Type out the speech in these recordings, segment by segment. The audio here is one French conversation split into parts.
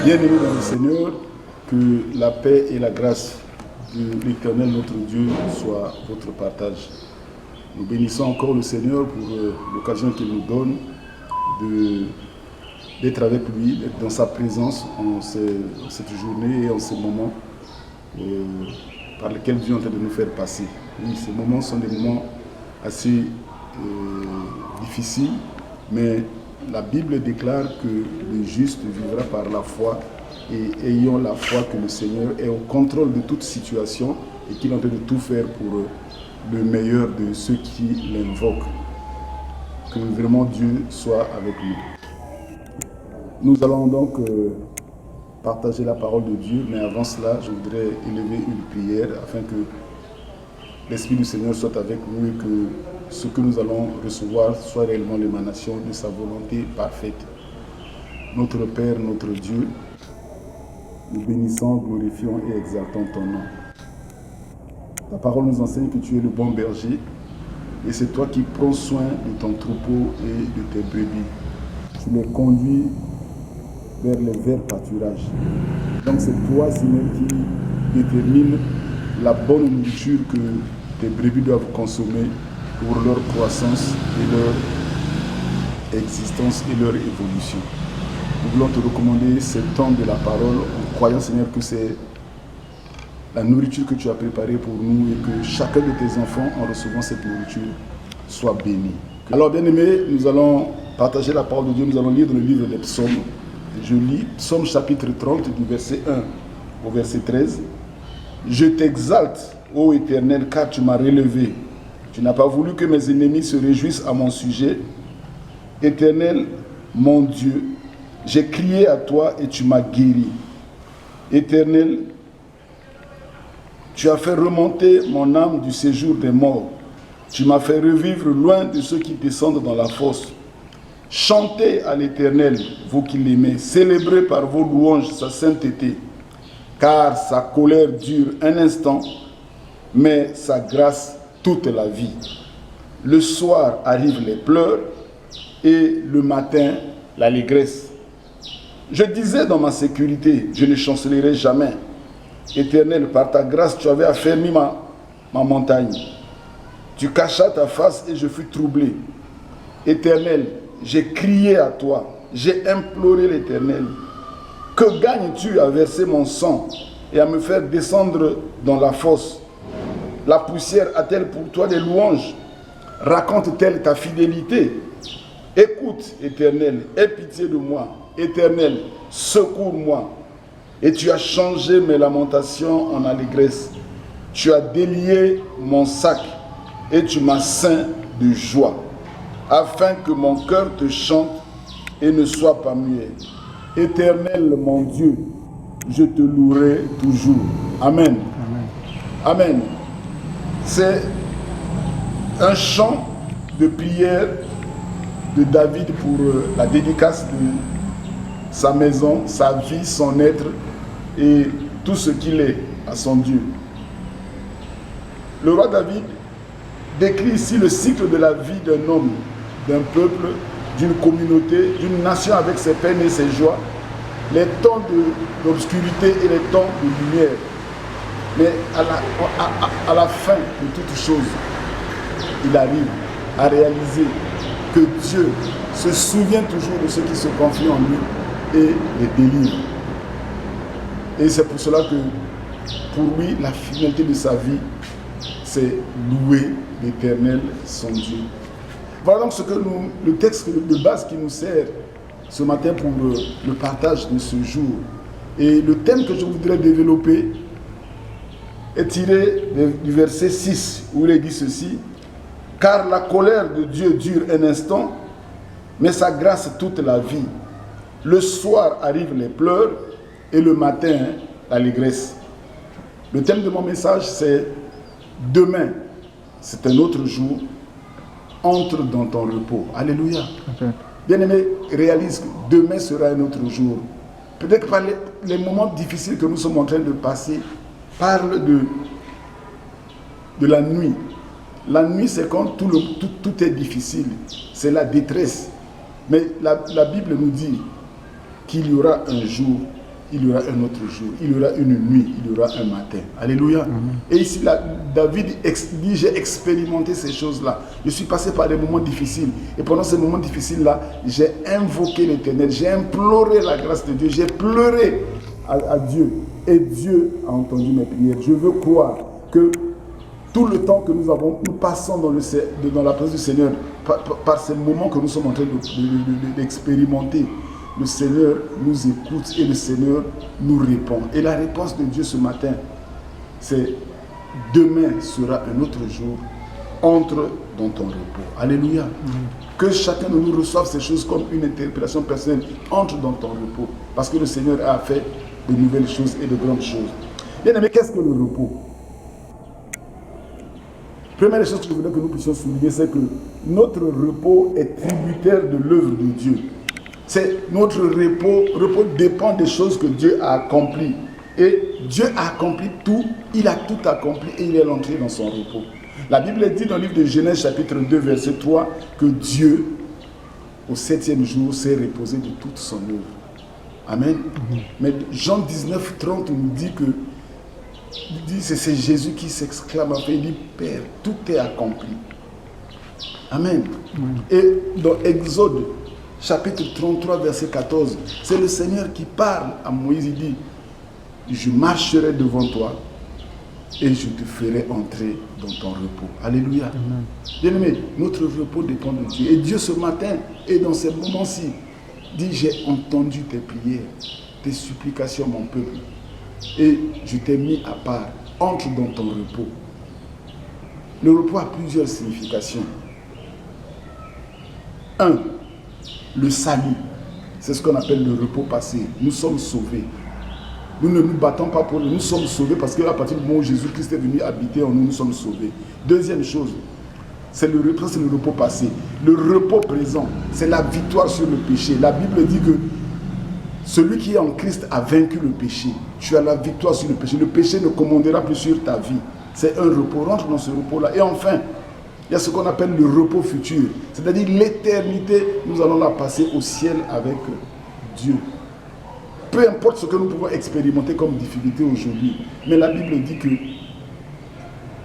Bien-aimés dans le Seigneur, que la paix et la grâce de l'Éternel notre Dieu soient votre partage. Nous bénissons encore le Seigneur pour l'occasion qu'il nous donne d'être avec lui, d'être dans sa présence en cette journée et en ces moments par lesquels Dieu est en train de nous faire passer. Oui, ces moments sont des moments assez difficiles, mais la Bible déclare que le juste vivra par la foi, et ayons la foi que le Seigneur est au contrôle de toute situation et qu'il est en train de tout faire pour le meilleur de ceux qui l'invoquent. Que vraiment Dieu soit avec nous. Nous allons donc partager la parole de Dieu, mais avant cela, je voudrais élever une prière afin que l'Esprit du Seigneur soit avec nous et que ce que nous allons recevoir soit réellement l'émanation de sa volonté parfaite. Notre Père, notre Dieu, nous bénissons, glorifions et exaltons ton nom. Ta parole nous enseigne que tu es le bon berger et c'est toi qui prends soin de ton troupeau et de tes brebis. Tu les conduis vers les verts pâturages. Donc c'est toi, Seigneur, qui détermine la bonne nourriture que tes brebis doivent consommer pour leur croissance et leur existence et leur évolution. Nous voulons te recommander ce temps de la parole en croyant, Seigneur, que c'est la nourriture que tu as préparée pour nous et que chacun de tes enfants, en recevant cette nourriture, soit béni. Alors, bien-aimés, nous allons partager la parole de Dieu. Nous allons lire dans le livre des psaumes. Je lis Psaume chapitre 30 du verset 1 au verset 13. Je t'exalte, ô Éternel, car tu m'as relevé. Tu n'as pas voulu que mes ennemis se réjouissent à mon sujet. Éternel, mon Dieu, j'ai crié à toi et tu m'as guéri. Éternel, tu as fait remonter mon âme du séjour des morts. Tu m'as fait revivre loin de ceux qui descendent dans la fosse. Chantez à l'Éternel, vous qui l'aimez, célébrez par vos louanges sa sainteté, car sa colère dure un instant, mais sa grâce toute la vie. Le soir arrivent les pleurs et le matin l'allégresse. Je disais dans ma sécurité, je ne chancellerai jamais. Éternel, par ta grâce, tu avais affermi ma montagne. Tu cachas ta face et je fus troublé. Éternel, j'ai crié à toi, j'ai imploré l'Éternel. Que gagnes-tu à verser mon sang et à me faire descendre dans la fosse? La poussière a-t-elle pour toi des louanges? Raconte-t-elle ta fidélité? Écoute, Éternel, aie pitié de moi. Éternel, secours-moi. Et tu as changé mes lamentations en allégresse. Tu as délié mon sac et tu m'as ceint de joie, afin que mon cœur te chante et ne soit pas muet. Éternel, mon Dieu, je te louerai toujours. Amen. Amen. Amen. C'est un chant de prière de David pour la dédicace de sa maison, sa vie, son être et tout ce qu'il est à son Dieu. Le roi David décrit ici le cycle de la vie d'un homme, d'un peuple, d'une communauté, d'une nation avec ses peines et ses joies, les temps d'obscurité et les temps de lumière. Mais à la fin de toute chose, il arrive à réaliser que Dieu se souvient toujours de ceux qui se confient en lui et les délivre. Et c'est pour cela que pour lui, la finalité de sa vie, c'est louer l'Éternel, son Dieu. Voilà donc le texte de base qui nous sert ce matin pour le partage de ce jour. Et le thème que je voudrais développer est tiré du verset 6, où il est dit ceci: car la colère de Dieu dure un instant, mais sa grâce toute la vie. Le soir arrivent les pleurs et le matin l'allégresse. Le thème de mon message, c'est demain, c'est un autre jour, entre dans ton repos. Alléluia. Okay. Bien-aimé, réalise que demain sera un autre jour. Peut-être que par les moments difficiles que nous sommes en train de passer, parle de la nuit. La nuit, c'est quand tout est difficile. C'est la détresse. Mais la Bible nous dit qu'il y aura un jour il y aura un autre jour, il y aura une nuit, il y aura un matin. Alléluia. Et ici, là, David dit, j'ai expérimenté ces choses-là. Je suis passé par des moments difficiles. Et pendant ces moments difficiles-là, j'ai invoqué l'Éternel, j'ai imploré la grâce de Dieu, j'ai pleuré à Dieu. Et Dieu a entendu mes prières. Je veux croire que tout le temps que nous passons dans la présence du Seigneur, par ces moments que nous sommes en train d'expérimenter, le Seigneur nous écoute et le Seigneur nous répond. Et la réponse de Dieu ce matin, c'est demain sera un autre jour, entre dans ton repos. Alléluia. Que chacun de nous reçoive ces choses comme une interpellation personnelle. Entre dans ton repos. Parce que le Seigneur a fait de nouvelles choses et de grandes choses. Bien aimé, qu'est-ce que le repos? Première des choses que je voudrais que nous puissions souligner, c'est que notre repos est tributaire de l'œuvre de Dieu. Notre repos dépend des choses que Dieu a accomplies. Et Dieu a accompli tout, il a tout accompli et il est entré dans son repos. La Bible dit dans le livre de Genèse chapitre 2 verset 3 que Dieu, au 7e jour, s'est reposé de toute son œuvre. Amen. Mais Jean 19, 30 nous dit que c'est Jésus qui s'exclame, il dit Père, tout est accompli. Amen. Et dans Exode chapitre 33 verset 14, c'est le Seigneur qui parle à Moïse, il dit je marcherai devant toi et je te ferai entrer dans ton repos. Alléluia. Bien-aimé, notre repos dépend de Dieu. Et Dieu ce matin et dans ces moments-ci dit j'ai entendu tes prières, tes supplications mon peuple et je t'ai mis à part. Entre dans ton repos. Le repos a plusieurs significations. 1. Le salut. C'est ce qu'on appelle le repos passé. Nous sommes sauvés. Nous ne nous battons pas pour nous. Nous sommes sauvés parce qu'à partir du moment où Jésus-Christ est venu habiter en nous, nous sommes sauvés. Deuxième chose, c'est le repos passé. Le repos présent, c'est la victoire sur le péché. La Bible dit que celui qui est en Christ a vaincu le péché. Tu as la victoire sur le péché. Le péché ne commandera plus sur ta vie. C'est un repos. Rentre dans ce repos-là. Et enfin, il y a ce qu'on appelle le repos futur. C'est-à-dire l'éternité, nous allons la passer au ciel avec Dieu. Peu importe ce que nous pouvons expérimenter comme difficulté aujourd'hui. Mais la Bible dit que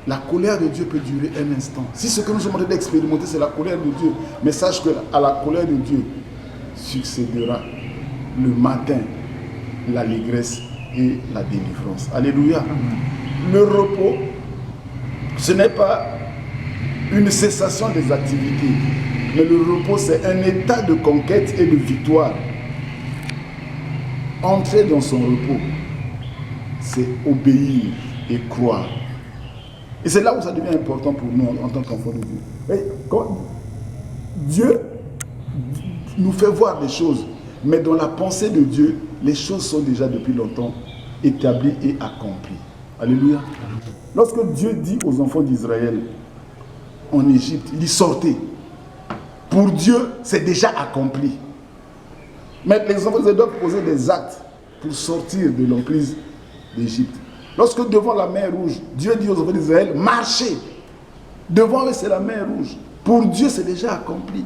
la colère de Dieu peut durer un instant. Si ce que nous sommes en train d'expérimenter, c'est la colère de Dieu. Mais sache qu'à la colère de Dieu succédera le matin, l'allégresse et la délivrance. Alléluia. Le repos, ce n'est pas une cessation des activités, mais le repos, c'est un état de conquête et de victoire. Entrer dans son repos, c'est obéir et croire. Et c'est là où ça devient important pour nous en tant qu'enfants de Dieu. Et quand Dieu nous fait voir des choses, mais dans la pensée de Dieu, les choses sont déjà depuis longtemps établies et accomplies. Alléluia. Lorsque Dieu dit aux enfants d'Israël en Égypte, il dit sortez. Pour Dieu, c'est déjà accompli. Mais les enfants d'Israël doivent poser des actes pour sortir de l'emprise d'Égypte. Lorsque devant la mer Rouge, Dieu dit aux enfants d'Israël, marchez. Devant eux, c'est la mer Rouge. Pour Dieu, c'est déjà accompli.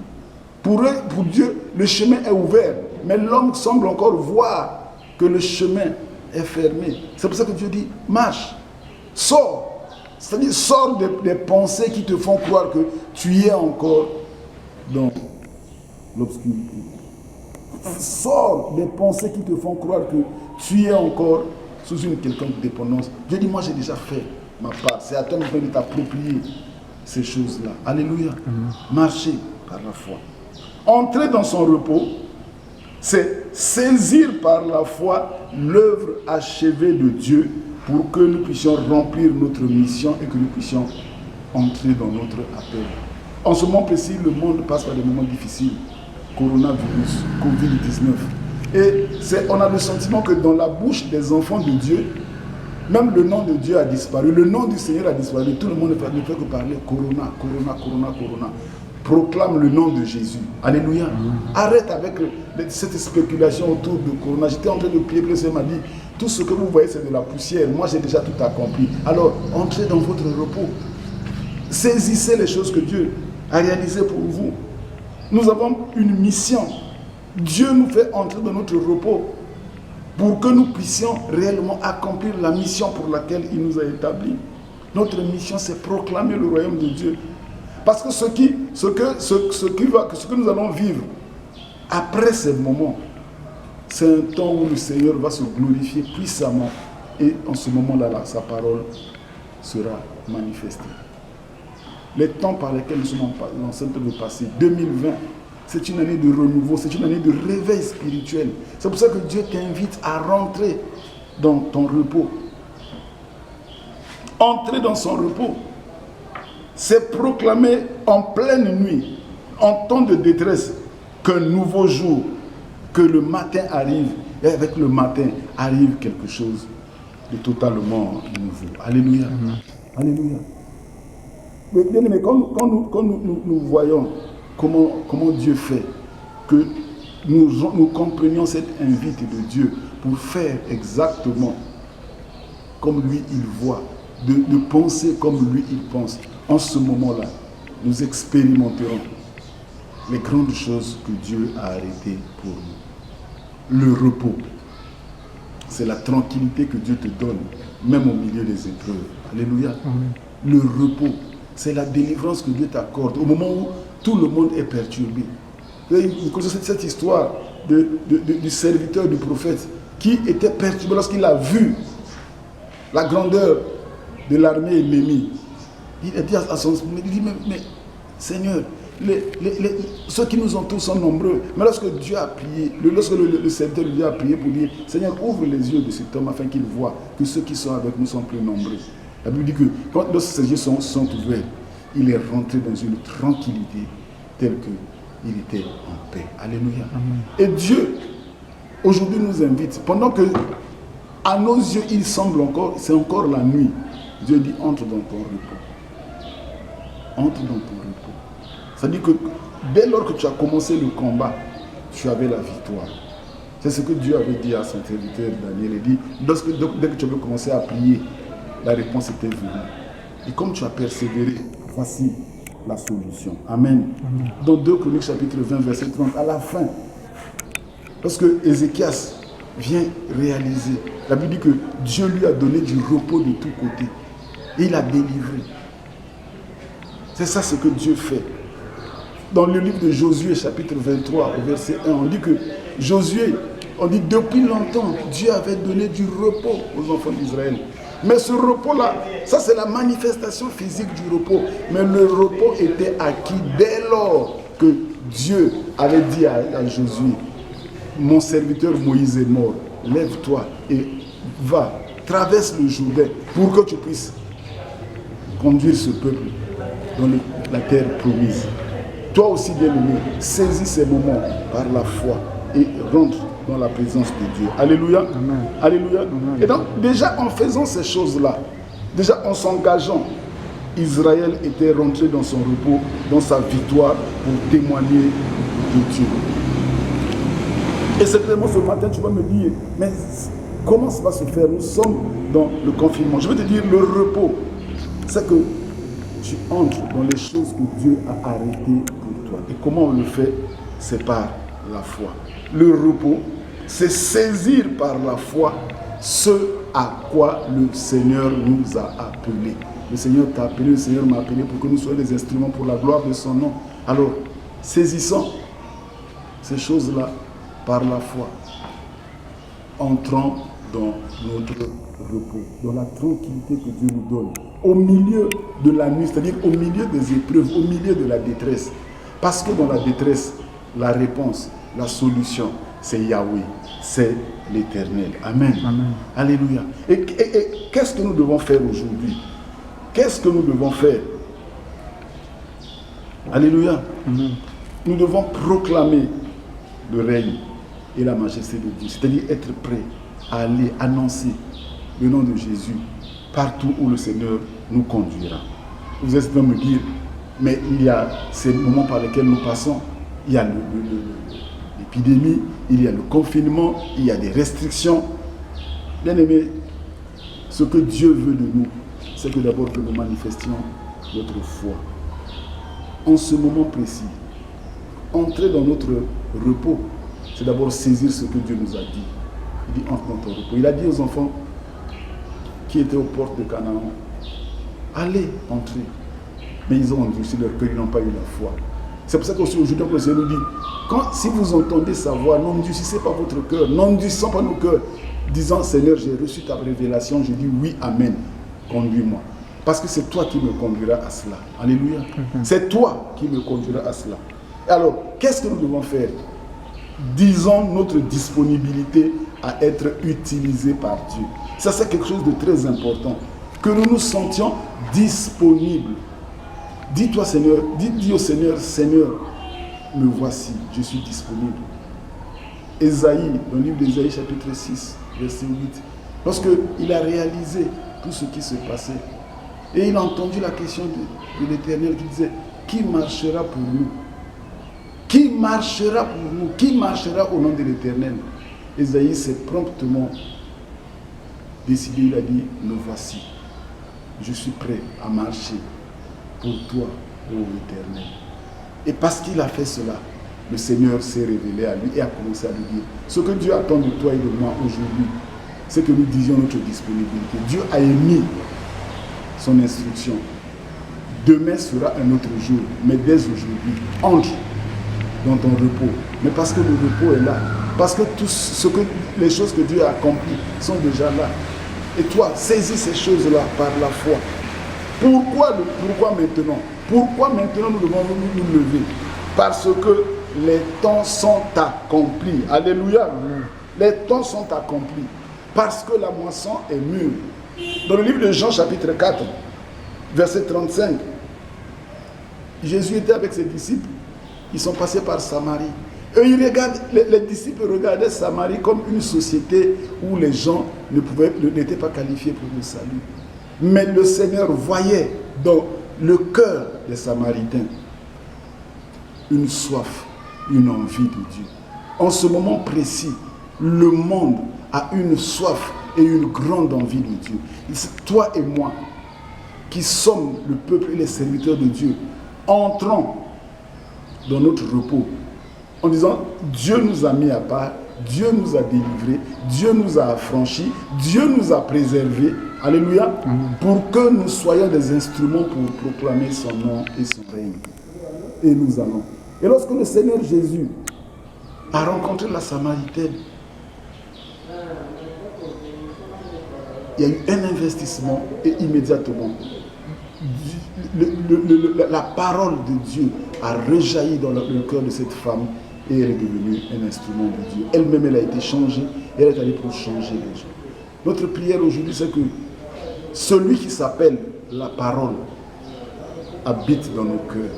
Pour eux, pour Dieu, le chemin est ouvert. Mais l'homme semble encore voir que le chemin est fermé. C'est pour ça que Dieu dit, marche, sors. C'est-à-dire, sors des pensées qui te font croire que tu y es encore dans l'obscurité. Sors des pensées qui te font croire que tu es encore sous une quelconque dépendance. Dieu dit, moi j'ai déjà fait ma part. C'est à toi de t'approprier ces choses-là. Alléluia. Marcher par la foi. Entrer dans son repos, c'est saisir par la foi l'œuvre achevée de Dieu pour que nous puissions remplir notre mission et que nous puissions entrer dans notre appel. En ce moment précis, le monde passe par des moments difficiles. Coronavirus, Covid-19. Et on a le sentiment que dans la bouche des enfants de Dieu, même le nom de Dieu a disparu, le nom du Seigneur a disparu. Tout le monde ne fait que parler Corona, Corona, Corona, Corona. Proclame le nom de Jésus. Alléluia. Arrête avec cette spéculation autour de Corona. J'étais en train de prier, le Seigneur m'a dit, tout ce que vous voyez c'est de la poussière. Moi j'ai déjà tout accompli. Alors entrez dans votre repos. Saisissez les choses que Dieu a réalisées pour vous. Nous avons une mission. Dieu nous fait entrer dans notre repos pour que nous puissions réellement accomplir la mission pour laquelle il nous a établis. Notre mission, c'est proclamer le royaume de Dieu. Parce que ce que nous allons vivre après ces moments, c'est un temps où le Seigneur va se glorifier puissamment. Et en ce moment-là, sa parole sera manifestée. Les temps par lesquels nous sommes en train de passer, 2020, c'est une année de renouveau, c'est une année de réveil spirituel. C'est pour ça que Dieu t'invite à rentrer dans ton repos. Entrer dans son repos, c'est proclamer en pleine nuit, en temps de détresse, qu'un nouveau jour, que le matin arrive, et avec le matin arrive quelque chose de totalement nouveau. Alléluia. Alléluia. Mais bien aimé, quand nous voyons comment Dieu fait, que nous comprenions cette invite de Dieu pour faire exactement comme lui il voit, de penser comme lui il pense, en ce moment-là, nous expérimenterons les grandes choses que Dieu a arrêtées pour nous. Le repos, c'est la tranquillité que Dieu te donne, même au milieu des épreuves. Alléluia. Amen. Le repos, c'est la délivrance que Dieu t'accorde au moment où tout le monde est perturbé. Vous connaissez cette histoire du serviteur du prophète qui était perturbé lorsqu'il a vu la grandeur de l'armée ennemie. Il a dit à son il dit, mais Seigneur, ceux qui nous entourent sont nombreux. Mais lorsque Dieu a prié, lorsque le serviteur de Dieu a prié pour dire, Seigneur, ouvre les yeux de cet homme afin qu'il voie que ceux qui sont avec nous sont plus nombreux. La Bible dit que lorsque ses yeux sont ouverts, il est rentré dans une tranquillité telle qu'il était en paix. Alléluia. Amen. Et Dieu, aujourd'hui, nous invite, pendant que à nos yeux, il semble encore, c'est encore la nuit, Dieu dit, entre dans ton repos. Entre dans ton repos. C'est-à-dire que dès lors que tu as commencé le combat, tu avais la victoire. C'est ce que Dieu avait dit à son serviteur Daniel. Il dit, dès que tu avais commencé à prier, la réponse était venue. Et comme tu as persévéré, voici la solution. Amen. Amen. Dans 2 Chroniques chapitre 20, verset 30, à la fin, lorsque Ézéchias vient réaliser, la Bible dit que Dieu lui a donné du repos de tous côtés. Et il a délivré. C'est ça ce que Dieu fait. Dans le livre de Josué, chapitre 23, au verset 1, on dit que Josué, on dit depuis longtemps, Dieu avait donné du repos aux enfants d'Israël. Mais ce repos-là, ça c'est la manifestation physique du repos. Mais le repos était acquis dès lors que Dieu avait dit à Josué, mon serviteur Moïse est mort, lève-toi et va, traverse le Jourdain pour que tu puisses conduire ce peuple dans la terre promise. Toi aussi, bien-aimé, saisis ces moments par la foi et rentre dans la présence de Dieu. Alléluia. Amen. Alléluia. Amen. Et donc, déjà en faisant ces choses-là, déjà en s'engageant, Israël était rentré dans son repos, dans sa victoire pour témoigner de Dieu. Et certainement ce matin, tu vas me dire, mais comment ça va se faire? Nous sommes dans le confinement. Je vais te dire, le repos, c'est que tu entres dans les choses que Dieu a arrêtées pour toi. Et comment on le fait? C'est par la foi. Le repos, c'est saisir par la foi ce à quoi le Seigneur nous a appelés. Le Seigneur t'a appelé, le Seigneur m'a appelé pour que nous soyons des instruments pour la gloire de son nom. Alors, saisissons ces choses-là par la foi. Entrons dans notre repos, dans la tranquillité que Dieu nous donne, au milieu de la nuit, c'est-à-dire au milieu des épreuves, au milieu de la détresse. Parce que dans la détresse, la réponse, la solution, c'est Yahweh, c'est l'Éternel. Amen. Amen. Alléluia. Et qu'est-ce que nous devons faire aujourd'hui? Qu'est-ce que nous devons faire? Alléluia. Amen. Nous devons proclamer le règne et la majesté de Dieu, c'est-à-dire être prêt à aller annoncer le nom de Jésus partout où le Seigneur nous conduira. Vous êtes en train de me dire, mais il y a ces moments par lesquels nous passons, il y a l'épidémie, il y a le confinement, il y a des restrictions. Bien aimé, ce que Dieu veut de nous, c'est que d'abord que nous manifestions notre foi. En ce moment précis, entrer dans notre repos, c'est d'abord saisir ce que Dieu nous a dit. Il dit entre dans ton repos. Il a dit aux enfants qui étaient aux portes de Canaan, allez, entrez. Mais ils ont endurci leur cœur, ils n'ont pas eu la foi. C'est pour ça qu'aujourd'hui, le Seigneur nous dit, si vous entendez sa voix, n'endurcissez pas votre cœur, n'endurcissons pas nos cœurs, disant, Seigneur, j'ai reçu ta révélation, je dis oui, amen, conduis-moi. Parce que c'est toi qui me conduiras à cela. Alléluia. C'est toi qui me conduiras à cela. Alors, qu'est-ce que nous devons faire? Disons notre disponibilité à être utilisés par Dieu. Ça, c'est quelque chose de très important. Que nous nous sentions disponibles. Dis-toi, Seigneur, dis au Seigneur, Seigneur, me voici, je suis disponible. Ésaïe, dans le livre d'Ésaïe, chapitre 6, verset 8, lorsqu'il a réalisé tout ce qui se passait, et il a entendu la question de l'Éternel qui disait, qui marchera pour nous? Qui marchera pour nous? Qui marchera au nom de l'Éternel? Ésaïe s'est promptement décidé, il a dit, me voici, je suis prêt à marcher pour toi, ô Éternel. Et parce qu'il a fait cela, le Seigneur s'est révélé à lui et a commencé à lui dire, ce que Dieu attend de toi et de moi aujourd'hui, c'est que nous disions notre disponibilité. Dieu a émis son instruction. Demain sera un autre jour, mais dès aujourd'hui, entre dans ton repos. Mais parce que le repos est là, parce que les choses que Dieu a accomplies sont déjà là. Et toi, saisis ces choses-là par la foi. Pourquoi maintenant? Pourquoi maintenant nous devons nous lever? Parce que les temps sont accomplis. Alléluia. Les temps sont accomplis. Parce que la moisson est mûre. Dans le livre de Jean, chapitre 4, verset 35, Jésus était avec ses disciples. Ils sont passés par Samarie. Et les disciples regardaient Samarie comme une société où les gens n'étaient pas qualifiés pour le salut. Mais le Seigneur voyait dans le cœur des Samaritains une soif, une envie de Dieu. En ce moment précis, le monde a une soif et une grande envie de Dieu. C'est toi et moi qui sommes le peuple et les serviteurs de Dieu, entrons dans notre repos en disant, Dieu nous a mis à part, Dieu nous a délivrés, Dieu nous a affranchis, Dieu nous a préservés, alléluia, pour que nous soyons des instruments pour proclamer son nom et son règne. Et nous allons. Et lorsque le Seigneur Jésus a rencontré la Samaritaine, il y a eu un investissement et immédiatement, la parole de Dieu a rejailli dans le cœur de cette femme et elle est devenue un instrument de Dieu. Elle-même, elle a été changée et elle est allée pour changer les gens. Notre prière aujourd'hui, c'est que celui qui s'appelle la parole habite dans nos cœurs.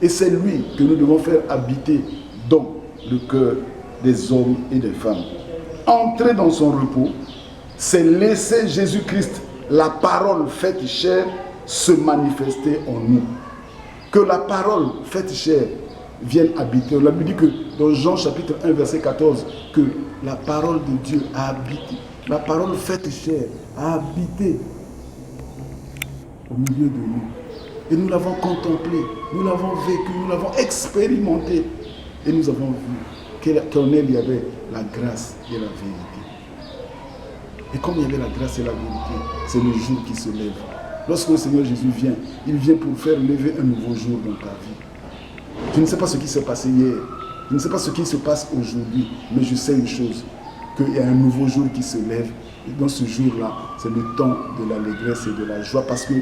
Et c'est lui que nous devons faire habiter dans le cœur des hommes et des femmes. Entrer dans son repos, c'est laisser Jésus-Christ, la parole faite chair, se manifester en nous. Que la parole faite chair vienne habiter. On a dit que dans Jean chapitre 1 verset 14, que la parole de Dieu a habité. La parole faite chair a habité au milieu de nous. Et nous l'avons contemplé, nous l'avons vécu, nous l'avons expérimenté. Et nous avons vu qu'en elle il y avait la grâce et la vérité. Et comme il y avait la grâce et la vérité, c'est le jour qui se lève. Lorsque le Seigneur Jésus vient, il vient pour faire lever un nouveau jour dans ta vie. Je ne sais pas ce qui s'est passé hier, je ne sais pas ce qui se passe aujourd'hui, mais je sais une chose, qu'il y a un nouveau jour qui se lève. Et dans ce jour-là, c'est le temps de l'allégresse et de la joie parce que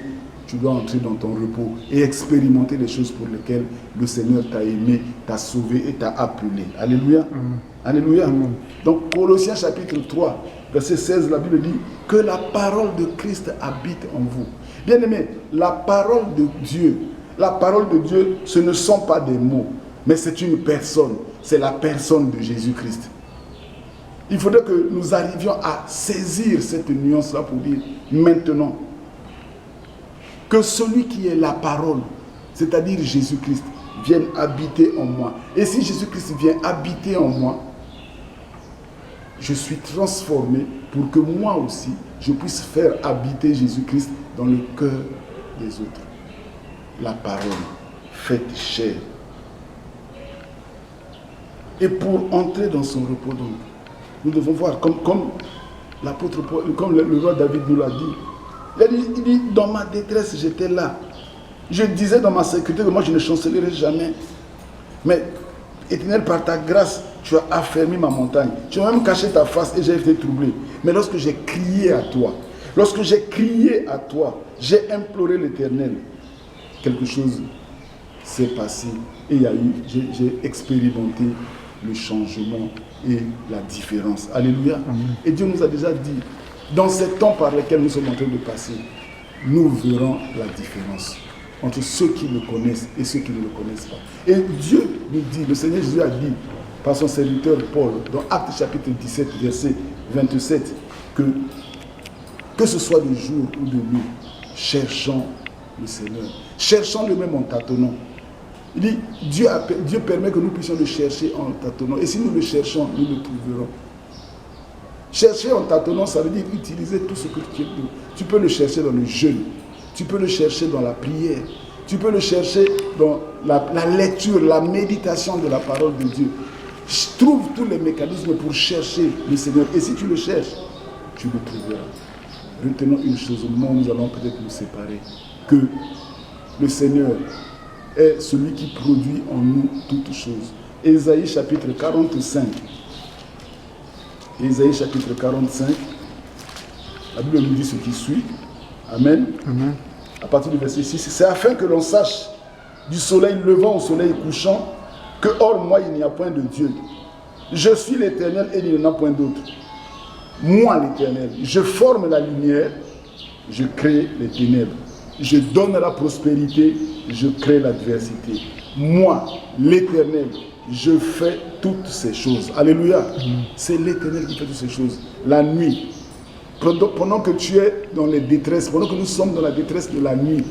tu dois entrer dans ton repos et expérimenter les choses pour lesquelles le Seigneur t'a aimé, t'a sauvé et t'a appelé. Alléluia. Alléluia. Donc Colossiens chapitre 3, verset 16, la Bible dit que la parole de Christ habite en vous. Bien aimé, la parole de Dieu, ce ne sont pas des mots, mais c'est une personne. C'est la personne de Jésus-Christ. Il faudrait que nous arrivions à saisir cette nuance-là pour dire maintenant que celui qui est la parole, c'est-à-dire Jésus-Christ, vienne habiter en moi. Et si Jésus-Christ vient habiter en moi, je suis transformé pour que moi aussi, je puisse faire habiter Jésus-Christ dans le cœur des autres. La parole faite chair. Et pour entrer dans son repos, donc, Nous devons voir, comme l'apôtre Paul, comme le roi David nous l'a dit. Il dit, dans ma détresse, j'étais là. Je disais dans ma sécurité que moi, je ne chancellerai jamais. Mais, Éternel, par ta grâce, tu as affermi ma montagne. Tu as même caché ta face et j'ai été troublé. Mais lorsque j'ai crié à toi, j'ai imploré l'Éternel, quelque chose s'est passé et j'ai expérimenté le changement et la différence. Alléluia. Amen. Et Dieu nous a déjà dit, dans ces temps par lesquels nous sommes en train de passer, nous verrons la différence entre ceux qui le connaissent et ceux qui ne le connaissent pas. Et Dieu nous dit, le Seigneur Jésus a dit par son serviteur Paul, dans Actes chapitre 17, verset 27, que ce soit de jour ou de nuit, cherchons le Seigneur. Cherchons-le même en tâtonnant. Il dit, Dieu permet que nous puissions le chercher en tâtonnant. Et si nous le cherchons, nous le trouverons. Chercher en tâtonnant, ça veut dire utiliser tout ce que tu peux. Tu peux le chercher dans le jeûne. Tu peux le chercher dans la prière. Tu peux le chercher dans la lecture, la méditation de la parole de Dieu. Trouve tous les mécanismes pour chercher le Seigneur. Et si tu le cherches, tu le trouveras. Retenons une chose, au moment où nous allons peut-être nous séparer, que le Seigneur est celui qui produit en nous toutes choses. Ésaïe chapitre 45. Ésaïe chapitre 45. La Bible nous dit ce qui suit. Amen. Amen. À partir du verset 6. C'est afin que l'on sache du soleil levant au soleil couchant que hors moi il n'y a point de Dieu. Je suis l'Éternel et il n'y en a point d'autre. Moi l'Éternel, je forme la lumière, je crée les ténèbres. Je donne la prospérité, je crée l'adversité. Moi, l'Éternel, je fais toutes ces choses. Alléluia. C'est l'Éternel qui fait toutes ces choses. La nuit, pendant que tu es dans les détresses, pendant que nous sommes dans la détresse de la nuit,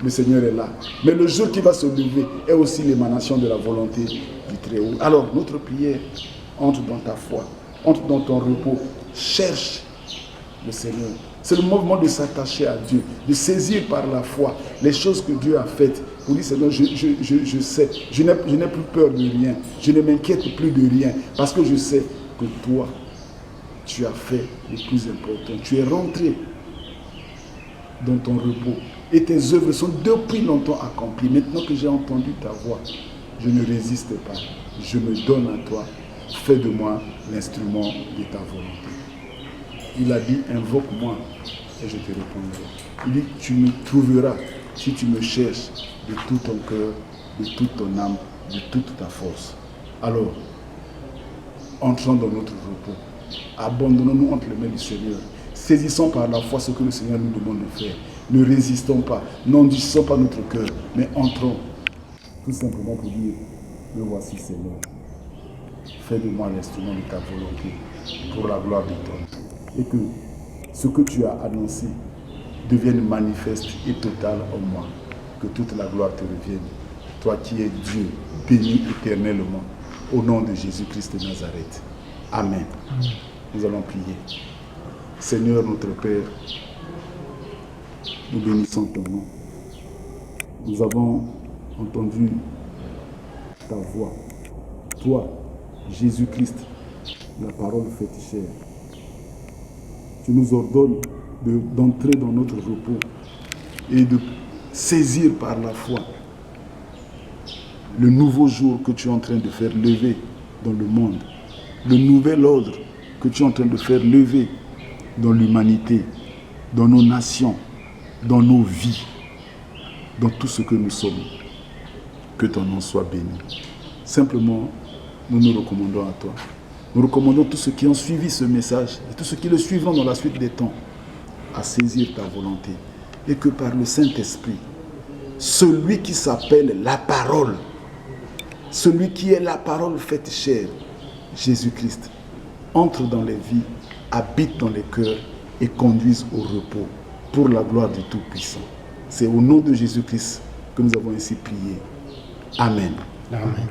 le Seigneur est là. Mais le jour qui va se lever est aussi l'émanation de la volonté du Très-Haut. Alors, notre prière, entre dans ta foi, entre dans ton repos, cherche le Seigneur. C'est le moment de s'attacher à Dieu, de saisir par la foi les choses que Dieu a faites. Pour dire, Seigneur, je sais, je n'ai plus peur de rien, je ne m'inquiète plus de rien, parce que je sais que toi, tu as fait le plus important. Tu es rentré dans ton repos et tes œuvres sont depuis longtemps accomplies. Maintenant que j'ai entendu ta voix, je ne résiste pas. Je me donne à toi. Fais de moi l'instrument de ta volonté. Il a dit, invoque-moi et je te répondrai. Il dit, tu me trouveras si tu me cherches de tout ton cœur, de toute ton âme, de toute ta force. Alors, entrons dans notre repos. Abandonnons-nous entre les mains du Seigneur. Saisissons par la foi ce que le Seigneur nous demande de faire. Ne résistons pas, n'endurcissons pas notre cœur, mais entrons tout simplement pour dire, me voici Seigneur. Fais de moi l'instrument de ta volonté pour la gloire de ton nom. Et que ce que tu as annoncé devienne manifeste et total en moi. Que toute la gloire te revienne. Toi qui es Dieu, béni éternellement, au nom de Jésus-Christ de Nazareth. Amen. Nous allons prier. Seigneur notre Père, nous bénissons ton nom. Nous avons entendu ta voix. Toi, Jésus-Christ, la parole faite chair. Tu nous ordonnes d'entrer dans notre repos et de saisir par la foi le nouveau jour que tu es en train de faire lever dans le monde, le nouvel ordre que tu es en train de faire lever dans l'humanité, dans nos nations, dans nos vies, dans tout ce que nous sommes. Que ton nom soit béni. Simplement, nous nous recommandons à toi. Nous recommandons tous ceux qui ont suivi ce message et tous ceux qui le suivront dans la suite des temps à saisir ta volonté. Et que par le Saint-Esprit, celui qui s'appelle la parole, celui qui est la parole faite chair, Jésus-Christ, entre dans les vies, habite dans les cœurs et conduise au repos pour la gloire du Tout-Puissant. C'est au nom de Jésus-Christ que nous avons ainsi prié. Amen. Amen.